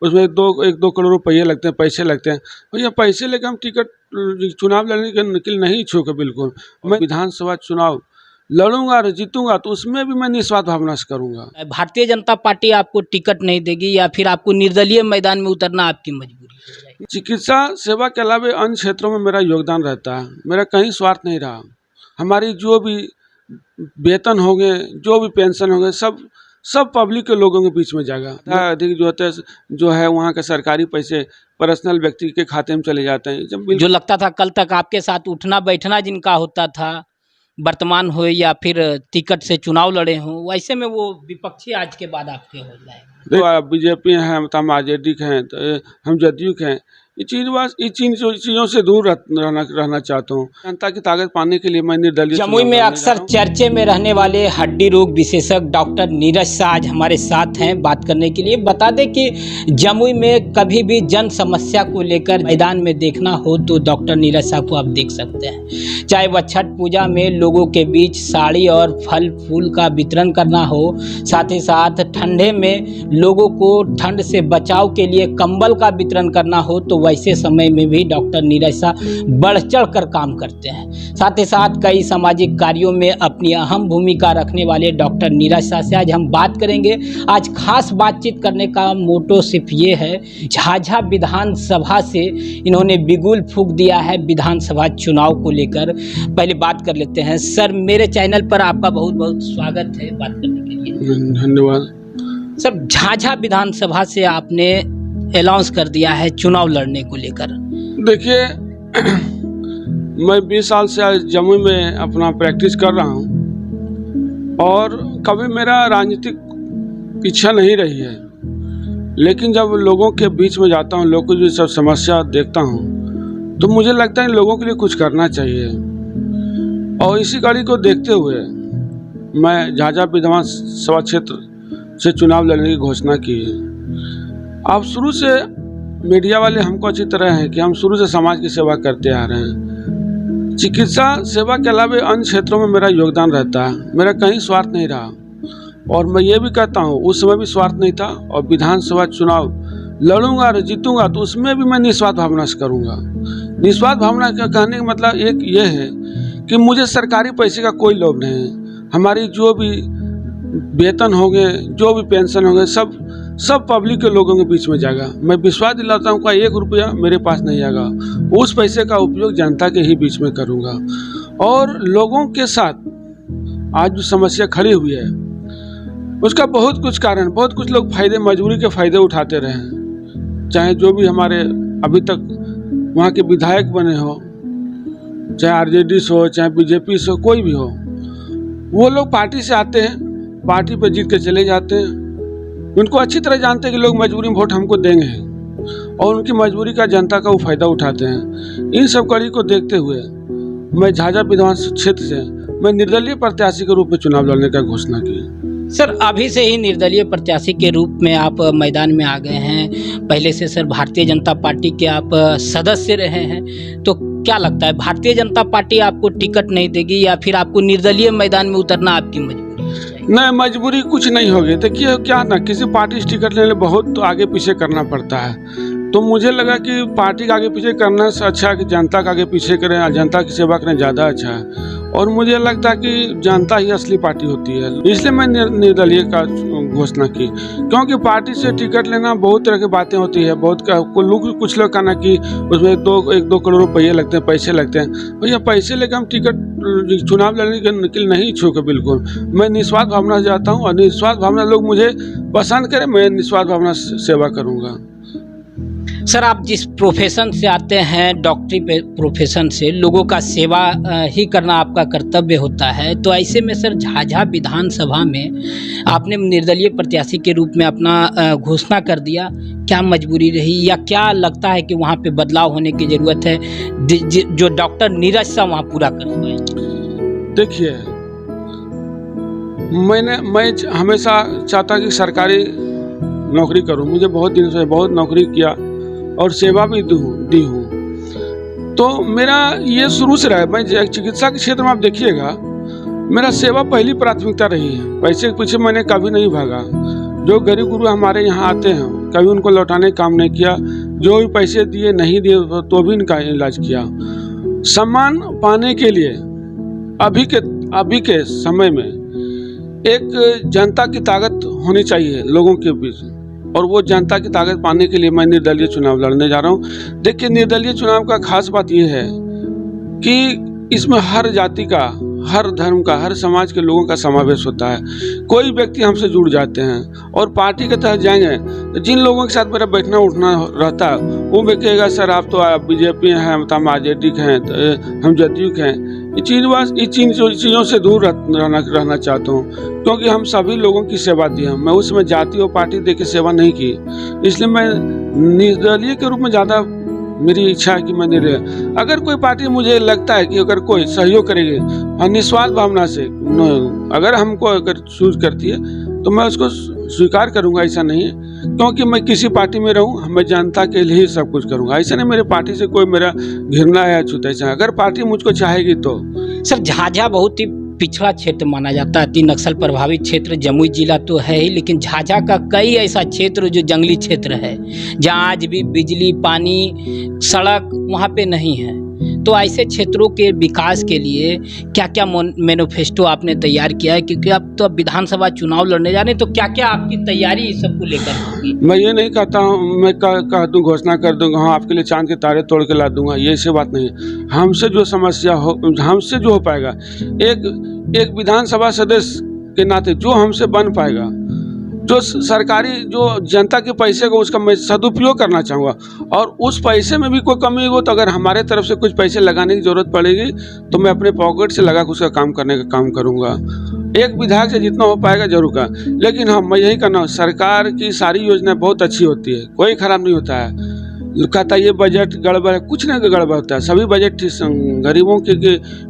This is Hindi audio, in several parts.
उसमें एक दो करोड़ रुपये लगते हैं, पैसे लगते हैं। भैया पैसे लेकर हम टिकट चुनाव लड़ने के लिए नहीं इच्छुक है बिल्कुल। मैं विधानसभा चुनाव लड़ूंगा और जीतूंगा तो उसमें भी मैं निस्वार्थ भावना से करूंगा। भारतीय जनता पार्टी आपको टिकट नहीं देगी या फिर आपको निर्दलीय मैदान में उतरना आपकी मजबूरी है? चिकित्सा सेवा के अलावा अन्य क्षेत्रों में मेरा योगदान रहता है, मेरा कहीं स्वार्थ नहीं रहा। हमारी जो भी वेतन होंगे, जो भी पेंशन होंगे, सब पब्लिक के लोगों के बीच में जाएगा। अधिक जो है वहाँ के सरकारी पैसे पर्सनल व्यक्ति के खाते में चले जाते हैं। जो लगता था कल तक आपके साथ उठना बैठना जिनका होता था, वर्तमान हो या फिर टिकट से चुनाव लड़े हों, वैसे में वो विपक्षी आज के बाद आपके हो जाए। देखो आप बीजेपी हैं, हम आरजेडी के हैं, तो हम जदयू के हैं। ये चीज़ों से दूर रहना चाहता हूँ। जनता की ताकत पाने के लिए मैं निर्दलीय। जमुई में अक्सर चर्चे में रहने वाले हड्डी रोग विशेषज्ञ डॉक्टर नीरज शाह आज हमारे साथ हैं बात करने के लिए। बता दें कि जमुई में कभी भी जन समस्या को लेकर मैदान में देखना हो तो डॉक्टर नीरज शाह को आप देख सकते हैं। चाहे वह छठ पूजा में लोगों के बीच साड़ी और फल फूल का वितरण करना हो, साथ ही साथ ठंडे में लोगों को ठंड से बचाव के लिए कंबल का वितरण करना हो, तो वैसे समय में भी डॉक्टर नीरज शाह बढ़ चढ़ कर काम करते हैं। साथ ही साथ कई सामाजिक कार्यों में अपनी अहम भूमिका रखने वाले डॉक्टर नीरज शाह से आज हम बात करेंगे। आज खास बातचीत करने का मोटो सिर्फ ये है, झाझा विधानसभा से इन्होंने बिगुल फूंक दिया है विधानसभा चुनाव को लेकर। पहले बात कर लेते हैं। सर, मेरे चैनल पर आपका बहुत बहुत स्वागत है बात करने के लिए। धन्यवाद। सर, झाझा विधानसभा से आपने अनाउंस कर दिया है चुनाव लड़ने को लेकर। देखिए, मैं 20 साल से जमुई में अपना प्रैक्टिस कर रहा हूँ और कभी मेरा राजनीतिक इच्छा नहीं रही है, लेकिन जब लोगों के बीच में जाता हूँ, लोगों की जो सब समस्या देखता हूँ, तो मुझे लगता है लोगों के लिए कुछ करना चाहिए। और इसी कड़ी को देखते हुए मैं झाझा विधानसभा क्षेत्र से चुनाव लड़ने की घोषणा की है। अब शुरू से मीडिया वाले हमको अच्छी तरह हैं कि हम शुरू से समाज की सेवा करते आ रहे हैं। चिकित्सा सेवा के अलावा अन्य क्षेत्रों में मेरा योगदान रहता है, मेरा कहीं स्वार्थ नहीं रहा। और मैं ये भी कहता हूँ, उस समय भी स्वार्थ नहीं था और विधानसभा चुनाव लड़ूंगा और जीतूंगा तो उसमें भी मैं निस्वार्थ भावना से करूँगा। निस्वार्थ भावना का कहने का मतलब एक ये है कि मुझे सरकारी पैसे का कोई लोभ नहीं है। हमारी जो भी वेतन होंगे, जो भी पेंशन होंगे, सब पब्लिक के लोगों के बीच में जाएगा। मैं विश्वास दिलाता हूँ कि 1 रुपया मेरे पास नहीं आएगा, उस पैसे का उपयोग जनता के ही बीच में करूँगा। और लोगों के साथ आज जो समस्या खड़ी हुई है उसका बहुत कुछ कारण, बहुत कुछ लोग मजबूरी के फ़ायदे उठाते रहे हैं। चाहे जो भी हमारे अभी तक वहाँ के विधायक बने हो, चाहे आरजेडी से हो, चाहे बीजेपी से हो, कोई भी हो, वो लोग पार्टी से आते हैं, पार्टी पर जीत के चले जाते हैं। उनको अच्छी तरह जानते हैं कि लोग मजबूरी में वोट हमको देंगे और उनकी मजबूरी का जनता का वो फायदा उठाते हैं। इन सब कड़ी को देखते हुए मैं झाझा विधानसभा क्षेत्र से मैं निर्दलीय प्रत्याशी के रूप में चुनाव लड़ने का घोषणा की। सर, अभी से ही निर्दलीय प्रत्याशी के रूप में आप मैदान में आ गए हैं। पहले से सर भारतीय जनता पार्टी के आप सदस्य रहे हैं, तो क्या लगता है भारतीय जनता पार्टी आपको टिकट नहीं देगी या फिर आपको निर्दलीय मैदान में उतरना आपकी मजबूरी? नहीं, मजबूरी कुछ नहीं होगी। देखिए क्या ना, किसी पार्टी से टिकट लेने बहुत तो आगे पीछे करना पड़ता है। तो मुझे लगा कि पार्टी का आगे पीछे करने से अच्छा कि जनता का आगे पीछे करें, जनता की सेवा करें, ज़्यादा अच्छा है। और मुझे लगता है कि जनता ही असली पार्टी होती है, इसलिए मैं निर्दलीय का घोषणा की। क्योंकि पार्टी से टिकट लेना बहुत तरह की बातें होती है, कुछ लोग कहना कि उसमें एक दो करोड़ रुपये लगते हैं, पैसे लगते हैं। भैया पैसे लेकर हम टिकट चुनाव लड़ने के लिए नहीं इच्छुक है बिल्कुल। मैं निस्वार्थ भावना से जाता हूँ और निस्वार्थ भावना लोग मुझे पसंद करें, मैं निस्वार्थ भावना से सेवा करूँगा। सर, आप जिस प्रोफेशन से आते हैं, डॉक्टरी प्रोफेशन से, लोगों का सेवा ही करना आपका कर्तव्य होता है, तो ऐसे में सर झाझा विधानसभा में आपने निर्दलीय प्रत्याशी के रूप में अपना घोषणा कर दिया। क्या मजबूरी रही या क्या लगता है कि वहाँ पे बदलाव होने की ज़रूरत है जो डॉक्टर नीरज शाह वहाँ पूरा कर पाए? देखिए, मैं हमेशा चाहता कि सरकारी नौकरी करूं। मुझे बहुत दिन से बहुत नौकरी किया और सेवा भी दी हूँ, तो मेरा ये शुरू से रहा है। मैं चिकित्सा के क्षेत्र में आप देखिएगा, मेरा सेवा पहली प्राथमिकता रही है। पैसे के पीछे मैंने कभी नहीं भागा। जो गरीब गुरु हमारे यहाँ आते हैं कभी उनको लौटाने का काम नहीं किया। जो भी पैसे दिए नहीं दिए तो भी इनका इलाज किया। सम्मान पाने के लिए अभी के समय में एक जनता की ताकत होनी चाहिए लोगों के बीच, और वो जनता की ताकत पाने के लिए मैं निर्दलीय चुनाव लड़ने जा रहा हूँ। देखिए, निर्दलीय चुनाव का खास बात ये है कि इसमें हर जाति का, हर धर्म का, हर समाज के लोगों का समावेश होता है। कोई व्यक्ति हमसे जुड़ जाते हैं और पार्टी के तहत जाएंगे तो जिन लोगों के साथ मेरा बैठना उठना रहता है वो भी कहेगा सर आप तो बीजेपी हैं, हम आरजेडी के हैं, हम जदयू के हैं। ये चीज़ों से दूर रहना चाहता हूँ, क्योंकि हम सभी लोगों की सेवा दी है। मैं उसमें जाति और पार्टी दे के सेवा नहीं की, इसलिए मैं निर्दलीय के रूप में ज़्यादा मेरी इच्छा है कि मैं निर्दलीय। अगर कोई पार्टी मुझे लगता है कि अगर कोई सहयोग करेगी और निस्वार्थ भावना से अगर हमको अगर चूज करती है तो मैं उसको स्वीकार करूंगा। ऐसा नहीं है क्योंकि मैं किसी पार्टी में रहूं, मैं जनता के लिए ही सब कुछ करूंगा। ऐसा नहीं मेरे पार्टी से कोई मेरा घृणा है, छूता है। अगर पार्टी मुझको चाहेगी तो। सर, झाझा बहुत ही पिछड़ा क्षेत्र माना जाता है, 3 नक्सल प्रभावित क्षेत्र जमुई जिला तो है ही, लेकिन झाझा का कई ऐसा क्षेत्र जो जंगली क्षेत्र है, जहाँ आज भी बिजली, पानी, सड़क वहाँ पे नहीं है। तो ऐसे क्षेत्रों के विकास के लिए क्या क्या मैनिफेस्टो आपने तैयार किया है? क्योंकि आप तो विधानसभा चुनाव लड़ने जा रहे हैं, तो क्या क्या आपकी तैयारी इस सबको लेकर होगी? मैं ये नहीं कहता हूँ, मैं कह दूँ, घोषणा कर दूँगा हाँ आपके लिए चांद के तारे तोड़ के ला दूंगा, ये ऐसी बात नहीं है। हमसे जो समस्या हो, हमसे जो हो पाएगा, एक विधानसभा सदस्य के नाते जो हमसे बन पाएगा, जो सरकारी जो जनता के पैसे को उसका मैं सदुपयोग करना चाहूँगा, और उस पैसे में भी कोई कमी हो तो अगर हमारे तरफ से कुछ पैसे लगाने की ज़रूरत पड़ेगी तो मैं अपने पॉकेट से लगा कर उसका काम करने का काम करूँगा। एक विधायक से जितना हो पाएगा जरूर का। लेकिन हाँ, मैं यही कहना हूँ, सरकार की सारी योजना बहुत अच्छी होती है, कोई खराब नहीं होता है। कहता ये बजट गड़बड़ है, कुछ नहीं गड़बड़ होता है। सभी बजट गरीबों के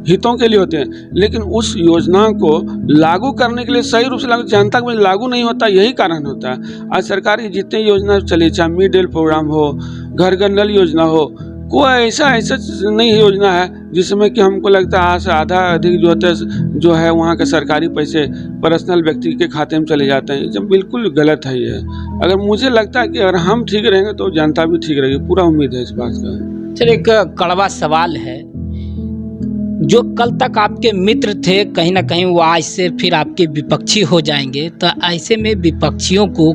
हितों के लिए होते हैं, लेकिन उस योजना को लागू करने के लिए सही रूप से जनता में लागू नहीं होता, यही कारण होता है। आज सरकार की जितनी योजना चली, चाहे मिड डे प्रोग्राम हो, घर घर नल योजना हो, कोई ऐसा नहीं योजना है जिसमें कि हमको लगता है आज से आधा अधिक जो है वहाँ के सरकारी पैसे पर्सनल व्यक्ति के खाते में चले जाते हैं। जब बिल्कुल गलत है ये। अगर मुझे लगता है कि अगर हम ठीक रहेंगे तो जनता भी ठीक रहेगी, पूरा उम्मीद है इस बात का। सर, एक कड़वा सवाल है, जो कल तक आपके मित्र थे कहीं ना कहीं वो आज से फिर आपके विपक्षी हो जाएंगे, तो ऐसे में विपक्षियों को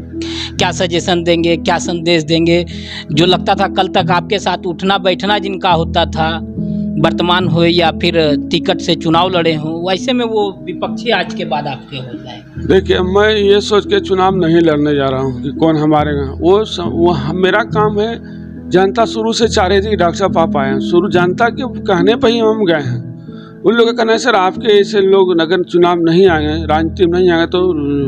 क्या सजेशन देंगे, क्या संदेश देंगे? जो लगता था कल तक आपके साथ उठना बैठना जिनका होता था, वर्तमान हो या फिर टिकट से चुनाव लड़े हों, वैसे में वो विपक्षी आज के बाद आपके हो जाएंगे। देखिए, मैं ये सोच के चुनाव नहीं लड़ने जा रहा हूँ कि कौन हमारे वो मेरा काम है। जनता शुरू से चाह रही थी कि डॉक्टर साहब आप आए हैं, शुरू जनता के कहने पर ही हम गए हैं। उन लोगों का कहना है सर आपके ऐसे लोग अगर चुनाव नहीं आए, राजनीति में नहीं आए तो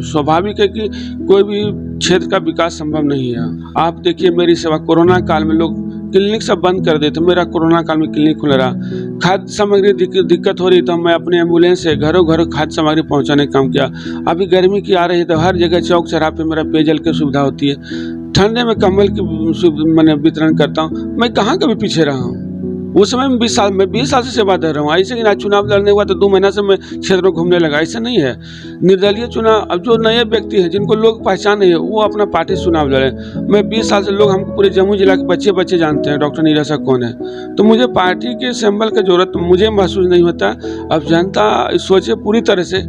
स्वाभाविक है कि कोई भी क्षेत्र का विकास संभव नहीं है। आप देखिए मेरी सेवा, कोरोना काल में लोग क्लिनिक सब बंद कर देते, मेरा कोरोना काल में क्लिनिक खुला रहा। खाद्य सामग्री दिक्कत हो रही तो मैं अपने एम्बुलेंस से घरों घरों खाद्य सामग्री पहुंचाने का काम किया। अभी गर्मी की आ रही है तो हर जगह चौक चौराहे पे मेरा पेयजल की सुविधा होती है। ठंडे में कंबल की मैंने वितरण करता हूँ। मैं कहाँ कभी पीछे रहा हूँ। उस समय में 20 साल से सेवा दे रहा हूँ। ऐसे कि ना चुनाव लड़ने हुआ तो 2 महीना से मैं क्षेत्र में घूमने लगा, ऐसा नहीं है। निर्दलीय चुनाव, अब जो नए व्यक्ति हैं जिनको लोग पहचान नहीं है वो अपना पार्टी चुनाव लड़े। मैं 20 साल से लोग हमको पूरे जमुई जिला के बच्चे जानते हैं डॉक्टर नीरज साहब कौन है। तो मुझे पार्टी के सिंबल की जरूरत मुझे महसूस नहीं होता। अब जनता सोचे पूरी तरह से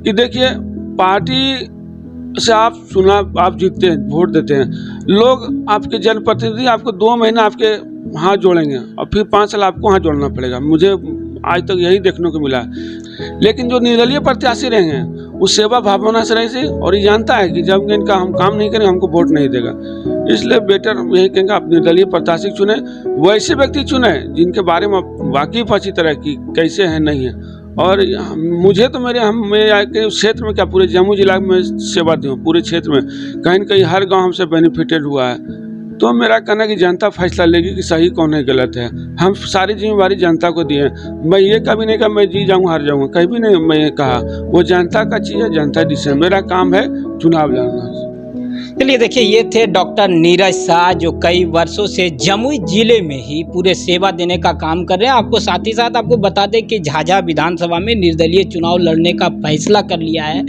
कि देखिए पार्टी से आप जीतते हैं, वोट देते हैं, लोग आपके जनप्रतिनिधि आपको 2 महीना आपके हाथ जोड़ेंगे और फिर 5 साल आपको हाथ जोड़ना पड़ेगा। मुझे आज तक यही देखने को मिला। लेकिन जो निर्दलीय प्रत्याशी रहे हैं वो सेवा भावना से रहे, और ये जानता है कि जब इनका हम काम नहीं करेंगे हमको वोट नहीं देगा। इसलिए बेटर यही कहेंगे आप निर्दलीय प्रत्याशी चुने, वैसे व्यक्ति चुने जिनके बारे में वाकिफ अच्छी तरह की कैसे है नहीं है। और मुझे तो मेरे क्षेत्र में क्या पूरे जम्मू जिला में सेवा दी हूँ, पूरे क्षेत्र में कहीं न कहीं हर गाँव हमसे बेनिफिटेड हुआ है। तो मेरा कहना है कि जनता फैसला लेगी कि सही कौन है गलत है। हम सारी जिम्मेवारी जनता को दिए। मैं ये कभी नहीं कहा मैं जी जाऊँ हार जाऊँगा, कभी नहीं मैं ये कहा। वो जनता का चीज़ है, जनता डिसीजन। मेरा काम है चुनाव लड़ना। चलिए देखिए, ये थे डॉक्टर नीरज शाह जो कई वर्षों से जमुई जिले में ही पूरे सेवा देने का काम कर रहे हैं। आपको साथ ही साथ आपको बता दें कि झाझा विधानसभा में निर्दलीय चुनाव लड़ने का फैसला कर लिया है।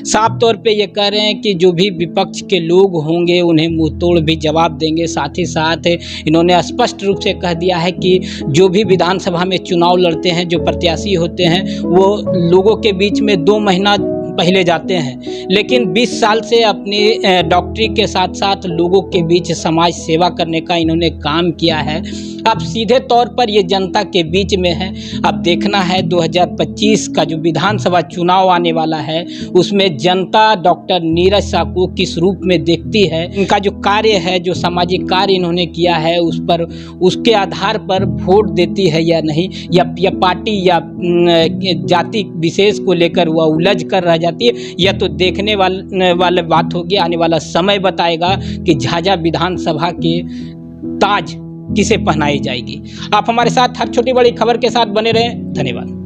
साफ तौर पे ये कह रहे हैं कि जो भी विपक्ष के लोग होंगे उन्हें मुंहतोड़ भी जवाब देंगे। साथ ही साथ इन्होंने स्पष्ट रूप से कह दिया है कि जो भी विधानसभा में चुनाव लड़ते हैं, जो प्रत्याशी होते हैं, वो लोगों के बीच में 2 महीना पहले जाते हैं, लेकिन 20 साल से अपनी डॉक्टरी के साथ साथ लोगों के बीच समाज सेवा करने का इन्होंने काम किया है। अब सीधे तौर पर ये जनता के बीच में है। अब देखना है 2025 का जो विधानसभा चुनाव आने वाला है उसमें जनता डॉक्टर नीरज शाह को किस रूप में देखती है। इनका जो कार्य है, जो सामाजिक कार्य इन्होंने किया है, उस पर उसके आधार पर वोट देती है या नहीं, या पार्टी या जाति विशेष को लेकर वह उलझ कर रह जाती है, या तो देखने वाले बात होगी। आने वाला समय बताएगा कि झाझा विधानसभा के ताज किसे पहनाई जाएगी। आप हमारे साथ हर छोटी बड़ी खबर के साथ बने रहें। धन्यवाद।